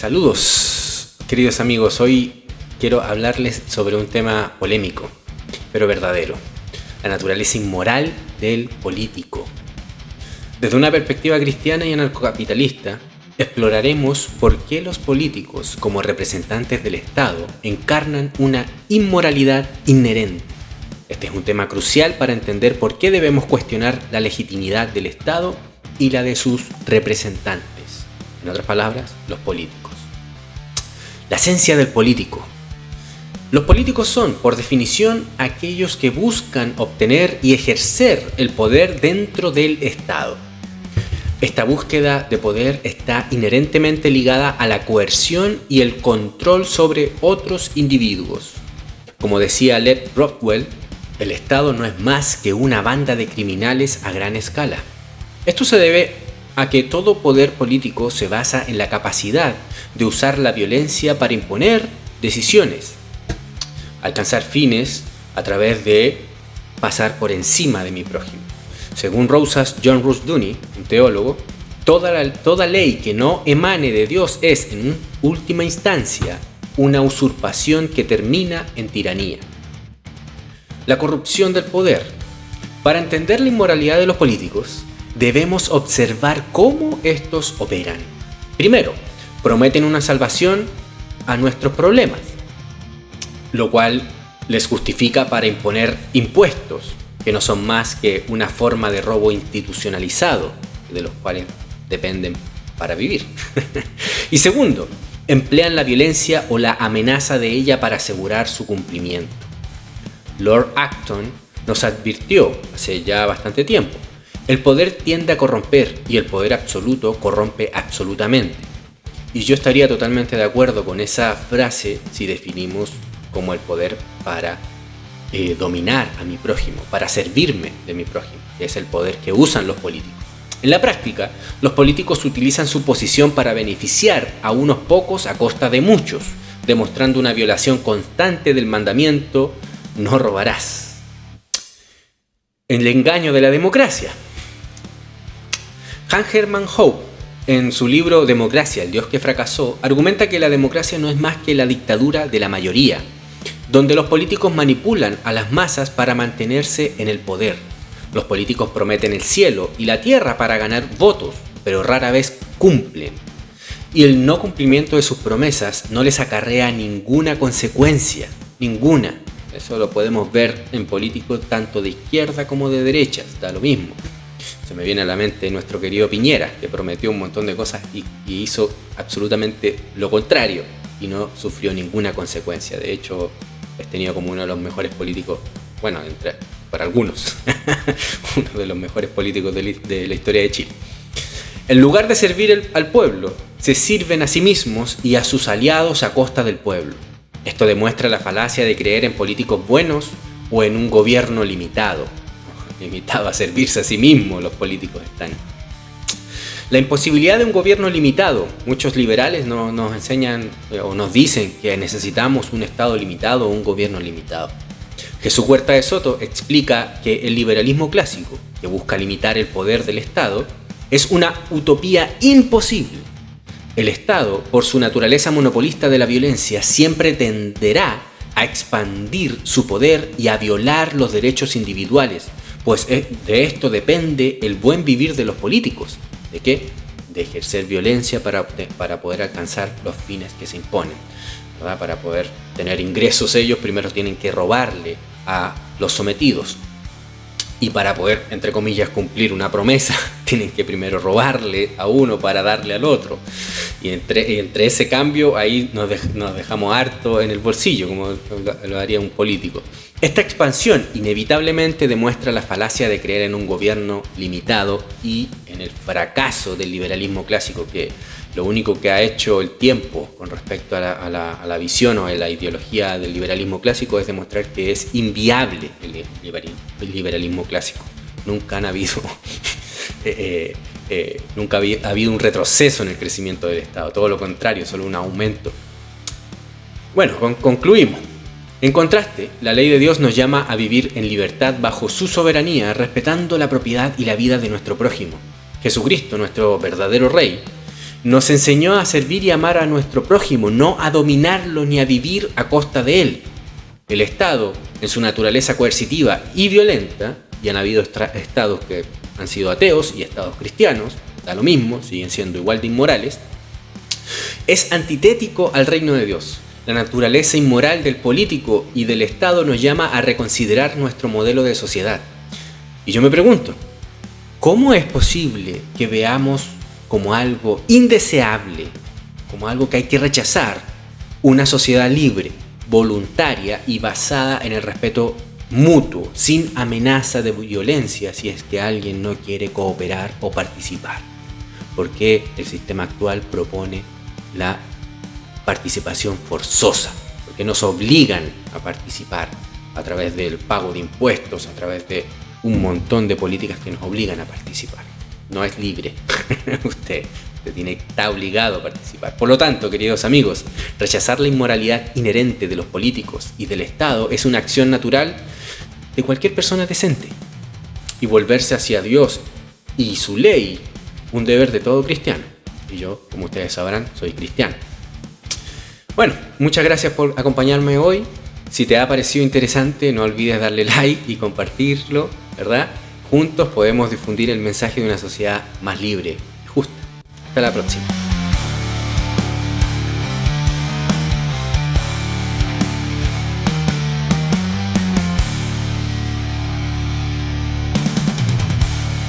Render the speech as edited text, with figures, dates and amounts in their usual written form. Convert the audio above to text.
Saludos, queridos amigos. Hoy quiero hablarles sobre un tema polémico, pero verdadero: la naturaleza inmoral del político. Desde una perspectiva cristiana y anarcocapitalista, exploraremos por qué los políticos, como representantes del Estado, encarnan una inmoralidad inherente. Este es un tema crucial para entender por qué debemos cuestionar la legitimidad del Estado y la de sus representantes, en otras palabras, los políticos. La esencia del político. Los políticos son, por definición, aquellos que buscan obtener y ejercer el poder dentro del Estado. Esta búsqueda de poder está inherentemente ligada a la coerción y el control sobre otros individuos. Como decía Lev Rockwell, el Estado no es más que una banda de criminales a gran escala. Esto se debe a que todo poder político se basa en la capacidad de usar la violencia para imponer decisiones, alcanzar fines a través de pasar por encima de mi prójimo. Según Rousas John Rushdoony, un teólogo, toda ley que no emane de Dios es, en última instancia, una usurpación que termina en tiranía. La corrupción del poder. Para entender la inmoralidad de los políticos, debemos observar cómo estos operan. Primero, prometen una salvación a nuestros problemas, lo cual les justifica para imponer impuestos, que no son más que una forma de robo institucionalizado, de los cuales dependen para vivir. Y segundo, emplean la violencia o la amenaza de ella para asegurar su cumplimiento. Lord Acton nos advirtió hace ya bastante tiempo: el poder tiende a corromper y el poder absoluto corrompe absolutamente. Y yo estaría totalmente de acuerdo con esa frase si definimos como el poder para dominar a mi prójimo, para servirme de mi prójimo, que es el poder que usan los políticos. En la práctica, los políticos utilizan su posición para beneficiar a unos pocos a costa de muchos, demostrando una violación constante del mandamiento "no robarás". El engaño de la democracia. Hans Hermann Hoppe, en su libro Democracia, el Dios que fracasó, argumenta que la democracia no es más que la dictadura de la mayoría, donde los políticos manipulan a las masas para mantenerse en el poder. Los políticos prometen el cielo y la tierra para ganar votos, pero rara vez cumplen. Y el no cumplimiento de sus promesas no les acarrea ninguna consecuencia, ninguna. Eso lo podemos ver en políticos tanto de izquierda como de derecha, da lo mismo. Se me viene a la mente nuestro querido Piñera, que prometió un montón de cosas y hizo absolutamente lo contrario y no sufrió ninguna consecuencia. De hecho, es tenido como uno de los mejores políticos, bueno, para algunos, uno de los mejores políticos de la historia de Chile. En lugar de servir al pueblo, se sirven a sí mismos y a sus aliados a costa del pueblo. Esto demuestra la falacia de creer en políticos buenos o en un gobierno limitado. Limitado a servirse a sí mismos, los políticos están. La imposibilidad de un gobierno limitado. Muchos liberales nos enseñan o nos dicen que necesitamos un Estado limitado o un gobierno limitado. Jesús Huerta de Soto explica que el liberalismo clásico, que busca limitar el poder del Estado, es una utopía imposible. El Estado, por su naturaleza monopolista de la violencia, siempre tenderá a expandir su poder y a violar los derechos individuales, pues de esto depende el buen vivir de los políticos. ¿De qué? De ejercer violencia para poder alcanzar los fines que se imponen, ¿verdad? Para poder tener ingresos ellos primero tienen que robarle a los sometidos. Y para poder, entre comillas, cumplir una promesa, tienen que primero robarle a uno para darle al otro. Y entre ese cambio, ahí nos dejamos harto en el bolsillo, como lo haría un político. Esta expansión inevitablemente demuestra la falacia de creer en un gobierno limitado y en el fracaso del liberalismo clásico, que lo único que ha hecho el tiempo con respecto a la visión o a la ideología del liberalismo clásico es demostrar que es inviable el liberalismo clásico. Nunca ha habido un retroceso en el crecimiento del Estado, todo lo contrario, solo un aumento. Bueno, concluimos. En contraste, la ley de Dios nos llama a vivir en libertad bajo su soberanía, respetando la propiedad y la vida de nuestro prójimo. Jesucristo, nuestro verdadero Rey, Nos enseñó a servir y amar a nuestro prójimo, no a dominarlo ni a vivir a costa de él. El Estado, en su naturaleza coercitiva y violenta, y han habido estados que han sido ateos y estados cristianos, da lo mismo, siguen siendo igual de inmorales, es antitético al reino de Dios. La naturaleza inmoral del político y del Estado nos llama a reconsiderar nuestro modelo de sociedad. Y yo me pregunto, ¿cómo es posible que veamos como algo indeseable, como algo que hay que rechazar, una sociedad libre, voluntaria y basada en el respeto mutuo, sin amenaza de violencia si es que alguien no quiere cooperar o participar? Porque el sistema actual propone la participación forzosa, porque nos obligan a participar a través del pago de impuestos, a través de un montón de políticas que nos obligan a participar. No es libre. Usted está obligado a participar. Por lo tanto, queridos amigos, rechazar la inmoralidad inherente de los políticos y del Estado es una acción natural de cualquier persona decente. Y volverse hacia Dios y su ley, un deber de todo cristiano. Y yo, como ustedes sabrán, soy cristiano. Bueno, muchas gracias por acompañarme hoy. Si te ha parecido interesante, no olvides darle like y compartirlo, ¿verdad? Juntos podemos difundir el mensaje de una sociedad más libre y justa. Hasta la próxima.